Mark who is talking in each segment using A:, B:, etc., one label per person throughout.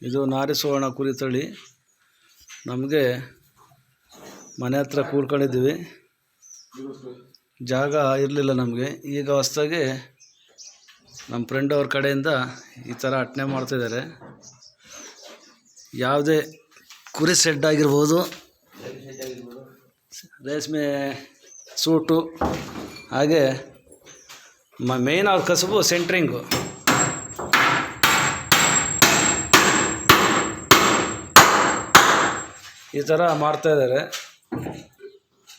A: ಇದು ನಾರಿ ಸುವರ್ಣ ಕುರಿ ತಳಿ. ನಮಗೆ ಮನೆ ಹತ್ರ ಕೂರ್ಕೊಂಡಿದ್ದೀವಿ, ಜಾಗ ಇರಲಿಲ್ಲ ನಮಗೆ. ಈಗ ಹೊಸದಾಗಿ ನಮ್ಮ ಫ್ರೆಂಡ್ ಅವ್ರ ಕಡೆಯಿಂದ ಈ ಥರ ಅಟ್ನೆ ಮಾಡ್ತಾಯಿದ್ದಾರೆ. ಯಾವುದೇ ಕುರಿ ಸೆಡ್ ಆಗಿರ್ಬೋದು, ರೇಷ್ಮೆ ಸೂಟು, ಹಾಗೆ ಮೇಯ್ನ್ ಅವ್ರ ಕಸುಬು ಸೆಂಟ್ರಿಂಗು. ಈ ಥರ ಮಾಡ್ತಾಯಿದ್ದಾರೆ.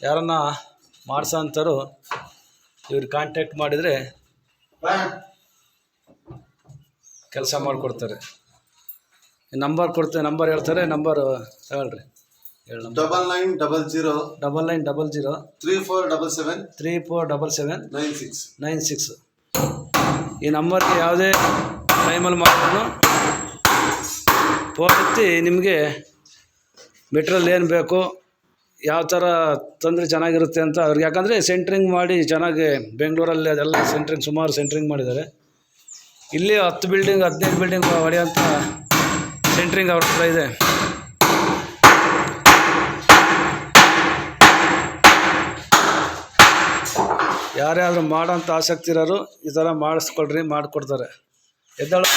A: ಯಾರನ್ನ ಮಾಡ್ಸೋ ಅಂಥವ್ರು ಇವ್ರಿಗೆ ಕಾಂಟ್ಯಾಕ್ಟ್ ಮಾಡಿದರೆ ಕೆಲಸ ಮಾಡಿಕೊಡ್ತಾರೆ. ನಂಬರ್ ಕೊಡ್ತೇವೆ, ನಂಬರ್ ಹೇಳ್ತಾರೆ. ನಂಬರ್ ತಗೊಳ್ರಿ, ಹೇಳಿ. 9900 3477 96. ಈ ನಂಬರ್ಗೆ ಯಾವುದೇ ಟೈಮಲ್ಲಿ ಮಾಡಿದ್ರು ಫೋನ್ ಎತ್ತಿ ನಿಮಗೆ ಮೆಟ್ರಿಯಲ್ ಏನು ಬೇಕು, ಯಾವ ಥರ ತಂದರೆ ಚೆನ್ನಾಗಿರುತ್ತೆ ಅಂತ ಅವ್ರಿಗೆ. ಯಾಕಂದರೆ ಸೆಂಟ್ರಿಂಗ್ ಮಾಡಿ ಚೆನ್ನಾಗಿ ಬೆಂಗಳೂರಲ್ಲಿ ಅದೆಲ್ಲ ಸೆಂಟ್ರಿಂಗ್ ಸುಮಾರು ಸೆಂಟ್ರಿಂಗ್ ಮಾಡಿದ್ದಾರೆ. ಇಲ್ಲಿ 10 ಬಿಲ್ಡಿಂಗ್ 15 ಬಿಲ್ಡಿಂಗ್ ಹೊಡೆಯೋಂಥ ಸೆಂಟ್ರಿಂಗ್ ಅವ್ರ ಹತ್ರ ಇದೆ. ಯಾರ್ಯಾರು ಮಾಡೋಂಥ ಆಸಕ್ತಿ ಇರೋರು ಈ ಥರ ಮಾಡಿಸ್ಕೊಳ್ರಿ, ಮಾಡಿಕೊಡ್ತಾರೆ. ಎದ್ದಾಳು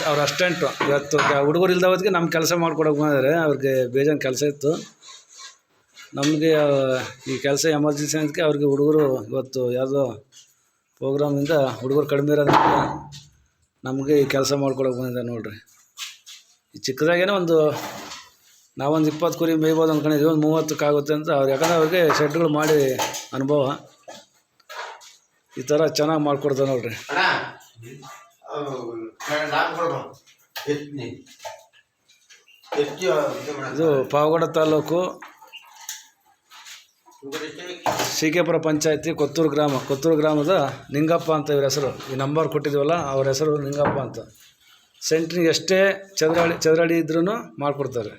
A: ಅವ್ರ ಅಸ್ಟೆಂಟು. ಇವತ್ತು ಹುಡುಗರು ಇಲ್ದವತ್ತಿಗೆ ನಮ್ಮ ಕೆಲಸ ಮಾಡ್ಕೊಡೋಕೆ ಬಂದಿದ್ದಾರೆ. ಅವ್ರಿಗೆ ಬೇಜಾನ್ ಕೆಲಸ ಇತ್ತು. ನಮಗೆ ಈ ಕೆಲಸ ಎಮರ್ಜೆನ್ಸಿ ಅದಕ್ಕೆ ಅವ್ರಿಗೆ ಹುಡುಗರು ಇವತ್ತು ಯಾವುದೋ ಪ್ರೋಗ್ರಾಮಿಂದ ಹುಡುಗರು ಕಡಿಮೆ ಇರೋದ್ರಿಂದ ನಮಗೆ ಈ ಕೆಲಸ ಮಾಡ್ಕೊಡೋಕೆ ಬಂದಿದ್ದಾರೆ. ನೋಡಿರಿ, ಈ ಚಿಕ್ಕದಾಗೇನೆ ನಾವೊಂದು 20 ಕುರಿ ಮೇಯ್ಬೋದು ಅಂದ್ಕೊಂಡಿದ್ವಿ, ಒಂದು 30ಕ್ಕೆ ಆಗುತ್ತೆ ಅಂತ ಅವ್ರು. ಯಾಕಂದರೆ ಅವ್ರಿಗೆ ಶೆಡ್ಗಳು ಮಾಡಿ ಅನುಭವ. ಈ ಥರ ಚೆನ್ನಾಗಿ ಮಾಡಿಕೊಡ್ತಾರೆ ನೋಡಿರಿ. ಇದು ಪಾವಗಡ ತಾಲೂಕು ಸಿಕೆಪುರ ಪಂಚಾಯತಿ ಕೊತ್ತೂರು ಗ್ರಾಮದ ನಿಂಗಪ್ಪ ಅಂತ ಇವ್ರ ಹೆಸರು. ಈ ನಂಬರ್ ಕೊಟ್ಟಿದ್ದೀವಲ್ಲ, ಅವ್ರ ಹೆಸರು ನಿಂಗಪ್ಪ ಅಂತ. ಸೆಂಟ್ರಿಂಗ್ ಎಷ್ಟೇ ಚದರಡಿ ಇದ್ರೂ ಮಾಡಿಕೊಡ್ತಾರೆ.